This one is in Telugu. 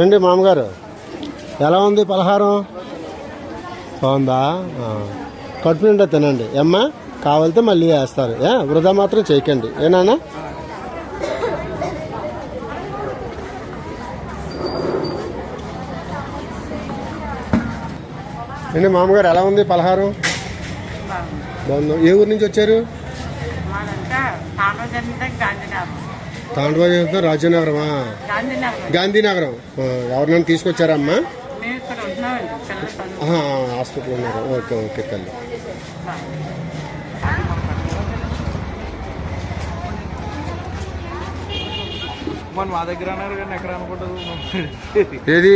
ఏంటి మామగారు ఎలా ఉంది పలహారం? బాగుందా? కడుపు నిండా తినండి అమ్మా, కావాలితే మళ్ళీ వేస్తారు. వృధా మాత్రం చేయకండి ఏనా? ఏంటి మామగారు ఎలా ఉంది పలహారం? బాగుందా? ఏ ఊరు నుంచి వచ్చారు? తాండవ రాజనగరమా? గాంధీనగరం. ఎవరినైనా తీసుకొచ్చారా అమ్మా? హాస్పిటల్ ఉన్నారు. ఓకే ఓకే తల్లి. మా దగ్గర అన్నారు కానీ ఎక్కడ అనుకుంటుంది ఏది